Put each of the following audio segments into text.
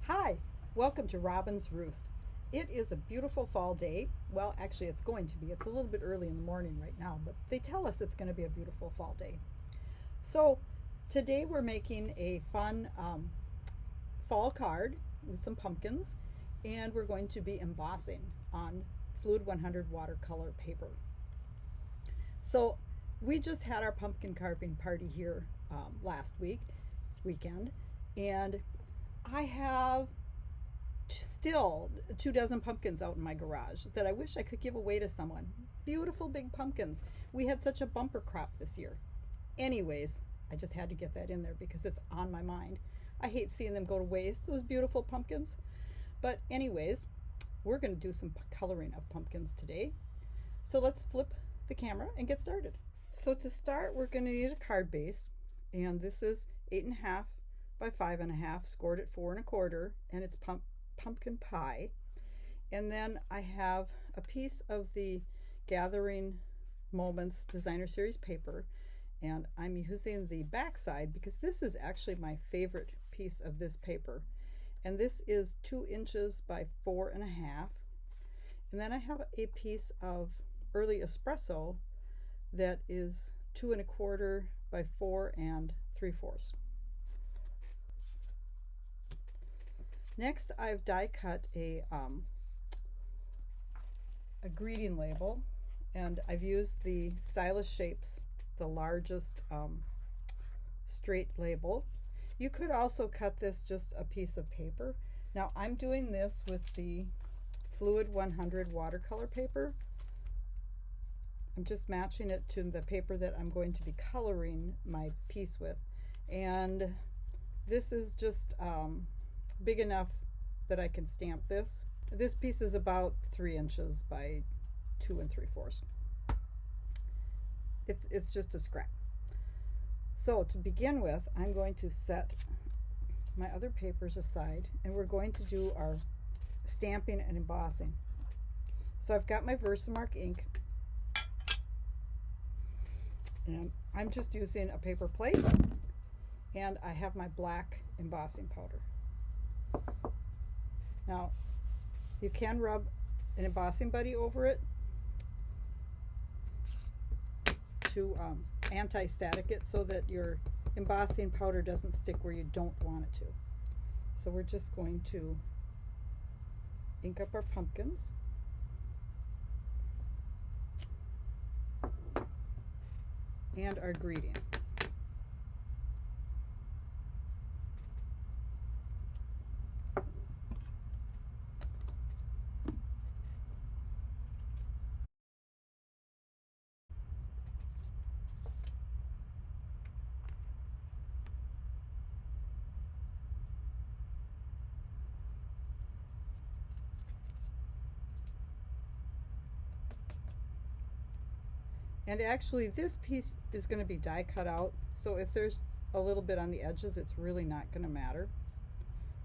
Hi, welcome to Robyn's Roost. It is a beautiful fall day. Well, actually, it's going to be. It's a little bit early in the morning right now, but they tell us it's going to be a beautiful fall day. So, today we're making a fun fall card with some pumpkins, and we're going to be embossing on Fluid 100 watercolor paper. So, we just had our pumpkin carving party here last weekend, and I have still 2 dozen pumpkins out in my garage that I wish I could give away to someone. Beautiful big pumpkins. We had such a bumper crop this year. Anyways, I just had to get that in there because it's on my mind. I hate seeing them go to waste, those beautiful pumpkins. But anyways, we're going to do some coloring of pumpkins today. So let's flip the camera and get started. So to start, we're going to need a card base, and this is 8.5 by 5.5, scored at 4.25, and it's pumpkin pie. And then I have a piece of the Gathering Moments Designer Series paper, and I'm using the back side because this is actually my favorite piece of this paper. And this is 2 inches by 4.5. And then I have a piece of Early Espresso that is 2.25 by 4.75. Next, I've die cut a greeting label, and I've used the Stylish Shapes, the largest straight label. You could also cut this just a piece of paper. Now I'm doing this with the Fluid 100 watercolor paper. I'm just matching it to the paper that I'm going to be coloring my piece with, and this is just big enough that I can stamp this. This piece is about 3 inches by 2 3/4. It's just a scrap. So to begin with, I'm going to set my other papers aside, and we're going to do our stamping and embossing. So I've got my Versamark ink, and I'm just using a paper plate, and I have my black embossing powder. Now, you can rub an embossing buddy over it to anti-static it so that your embossing powder doesn't stick where you don't want it to. So we're just going to ink up our pumpkins. And our greeting. And actually this piece is going to be die cut out, so if there's a little bit on the edges, it's really not going to matter.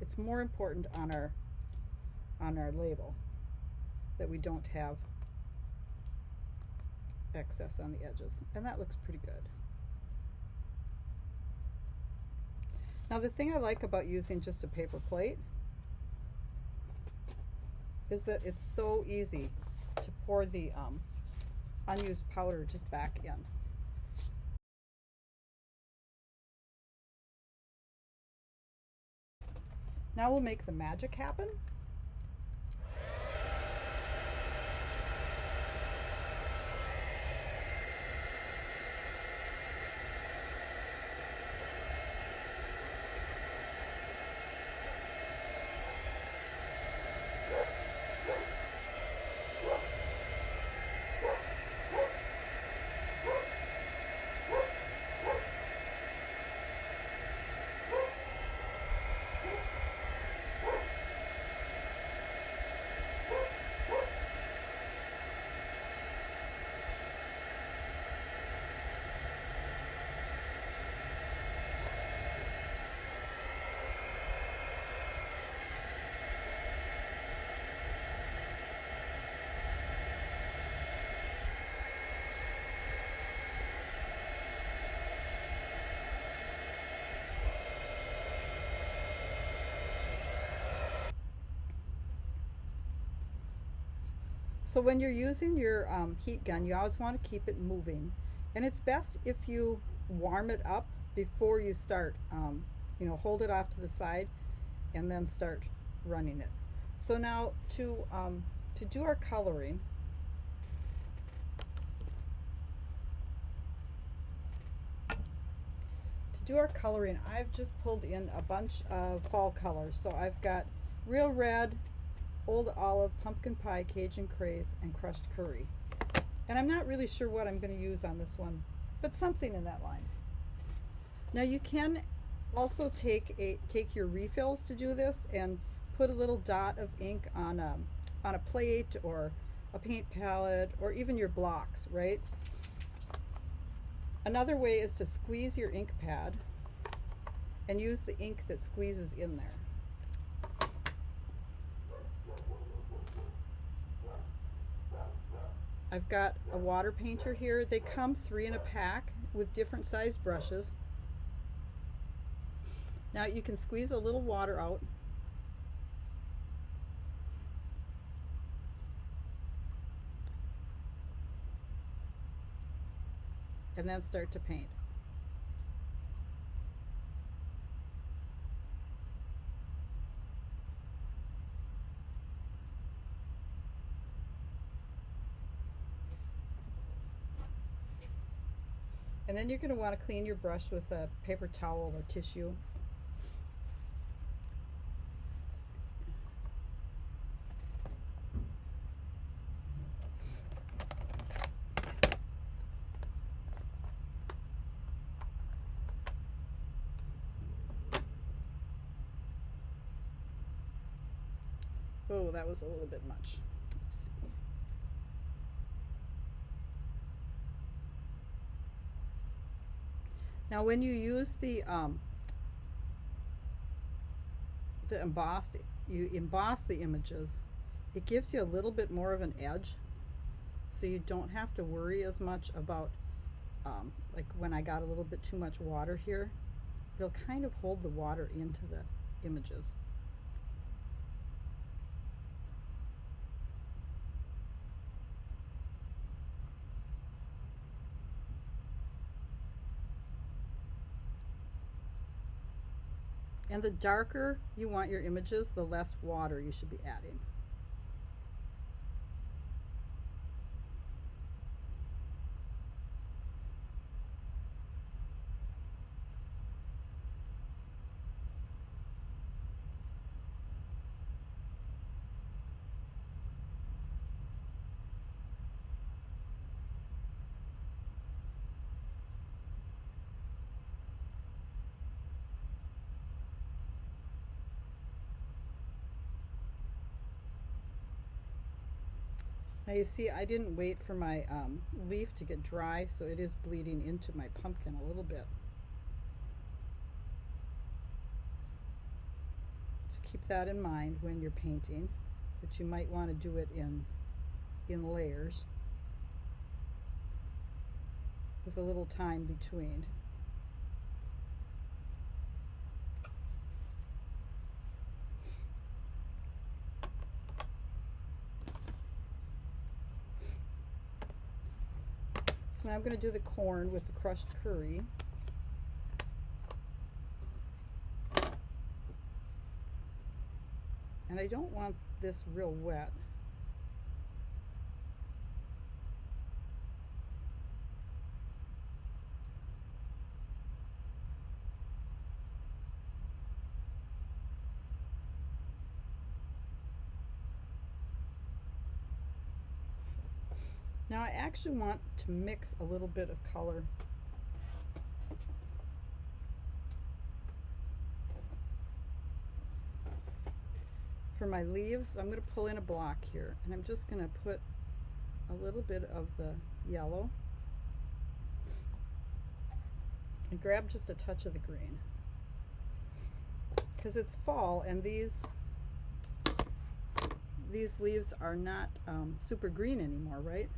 It's more important on our label that we don't have excess on the edges, and that looks pretty good. Now the thing I like about using just a paper plate is that it's so easy to pour the unused powder just back in. Now we'll make the magic happen. So when you're using your heat gun, you always want to keep it moving. And it's best if you warm it up before you start. You know, hold it off to the side and then start running it. So now to do our coloring, I've just pulled in a bunch of fall colors. So I've got real red, old olive, pumpkin pie, Cajun craze, and crushed curry. And I'm not really sure what I'm going to use on this one, but something in that line. Now you can also take your refills to do this and put a little dot of ink on a plate or a paint palette or even your blocks, right? Another way is to squeeze your ink pad and use the ink that squeezes in there. I've got a water painter here. They come 3 in a pack with different sized brushes. Now you can squeeze a little water out and then start to paint. And then you're going to want to clean your brush with a paper towel or tissue. Oh, that was a little bit much. Let's see. Now when you use the embossed, you emboss the images, it gives you a little bit more of an edge, so you don't have to worry as much about like when I got a little bit too much water here, it'll kind of hold the water into the images. And the darker you want your images, the less water you should be adding. Now you see I didn't wait for my leaf to get dry, so it is bleeding into my pumpkin a little bit. So keep that in mind when you're painting, that you might want to do it in layers with a little time between. So now I'm going to do the corn with the crushed curry. And I don't want this real wet. Now I actually want to mix a little bit of color. For my leaves, I'm going to pull in a block here, and I'm just going to put a little bit of the yellow and grab just a touch of the green, because it's fall and these leaves are not super green anymore, right?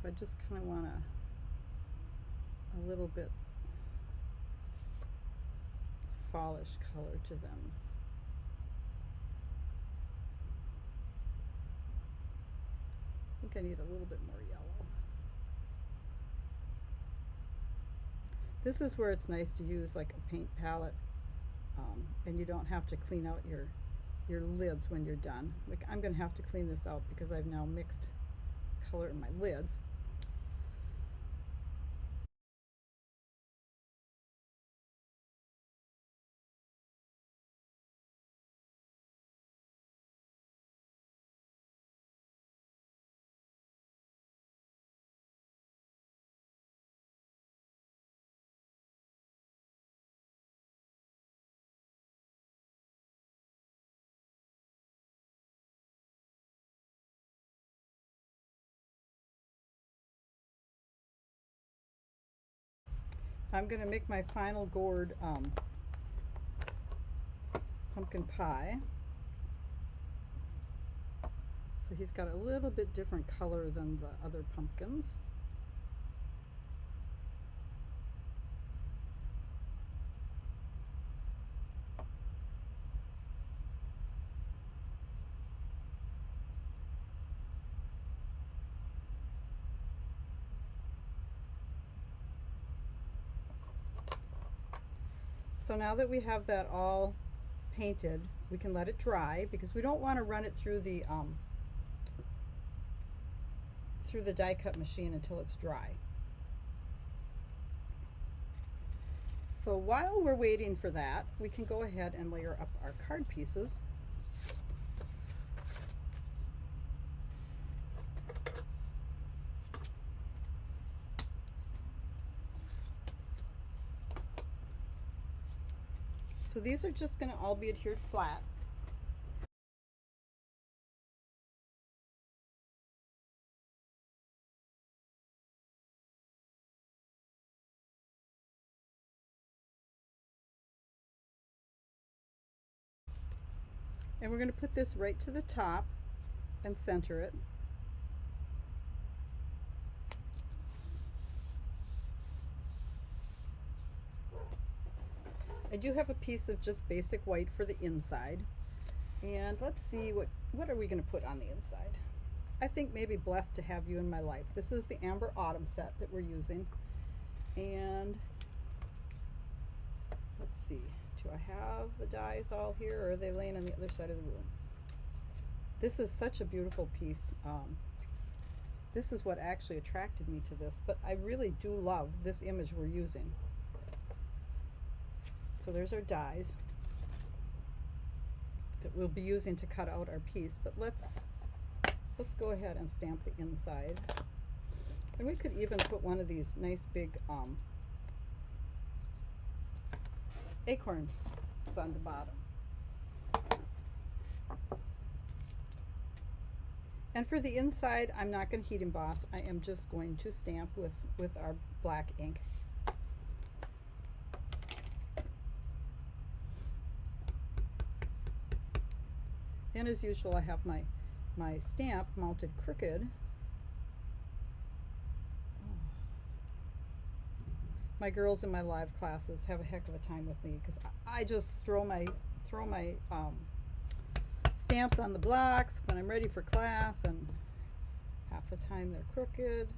So I just kind of want a little bit fallish color to them. I think I need a little bit more yellow. This is where it's nice to use like a paint palette, and you don't have to clean out your lids when you're done. Like I'm going to have to clean this out because I've now mixed color in my lids. I'm going to make my final gourd pumpkin pie. So he's got a little bit different color than the other pumpkins. So now that we have that all painted, we can let it dry because we don't want to run it through the die cut machine until it's dry. So while we're waiting for that, we can go ahead and layer up our card pieces. So these are just going to all be adhered flat. And we're going to put this right to the top and center it. I do have a piece of just basic white for the inside. And let's see, what are we going to put on the inside? I think maybe Blessed to Have You in My Life. This is the Amber Autumn set that we're using. And let's see, do I have the dies all here, or are they laying on the other side of the room? This is such a beautiful piece. This is what actually attracted me to this, but I really do love this image we're using. So there's our dies that we'll be using to cut out our piece, but let's go ahead and stamp the inside. And we could even put one of these nice big acorns on the bottom. And for the inside, I'm not going to heat emboss. I am just going to stamp with our black ink. And as usual, I have my stamp mounted crooked. My girls in my live classes have a heck of a time with me because I just throw my stamps on the blocks when I'm ready for class, and half the time they're crooked.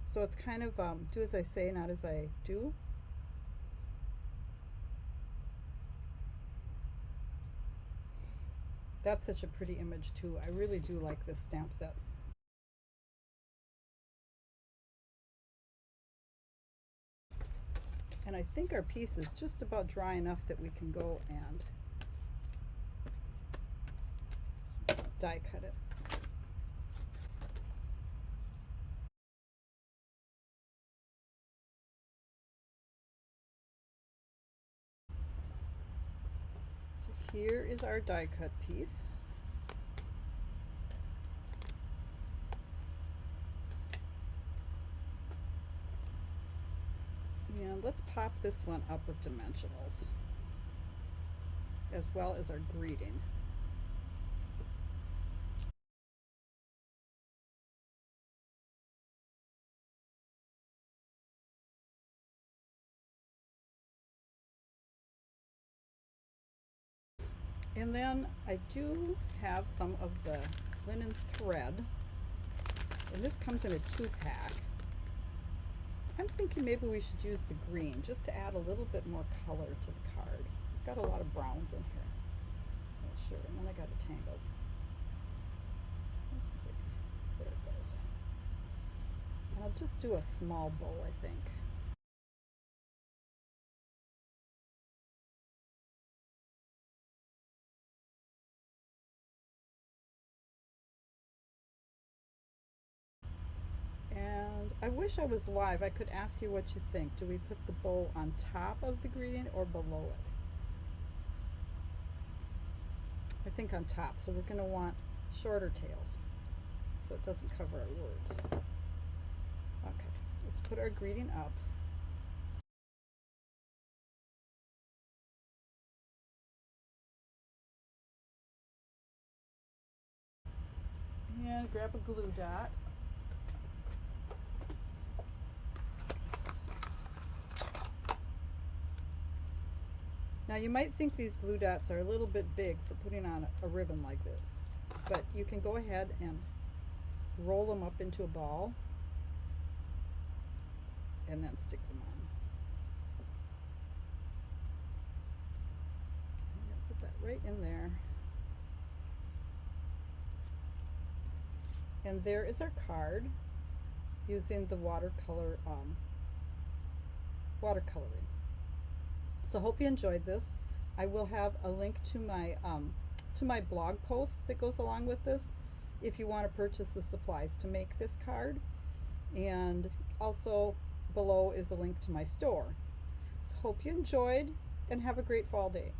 So it's kind of do as I say, not as I do. That's such a pretty image too. I really do like this stamp set. And I think our piece is just about dry enough that we can go and die cut it. So here is our die cut piece. And let's pop this one up with dimensionals, as well as our greeting. And then I do have some of the linen thread, and this comes in a 2-pack. I'm thinking maybe we should use the green just to add a little bit more color to the card. I've got a lot of browns in here. Not sure, and then I got it tangled. Let's see, there it goes. And I'll just do a small bow, I think. And I wish I was live. I could ask you what you think. Do we put the bow on top of the greeting or below it? I think on top. So we're going to want shorter tails so it doesn't cover our words. Okay, let's put our greeting up. And grab a glue dot. Now you might think these glue dots are a little bit big for putting on a ribbon like this, but you can go ahead and roll them up into a ball and then stick them on. I'm going to put that right in there. And there is our card using the watercoloring. So hope you enjoyed this. I will have a link to my blog post that goes along with this if you want to purchase the supplies to make this card. And also below is a link to my store. So hope you enjoyed and have a great fall day.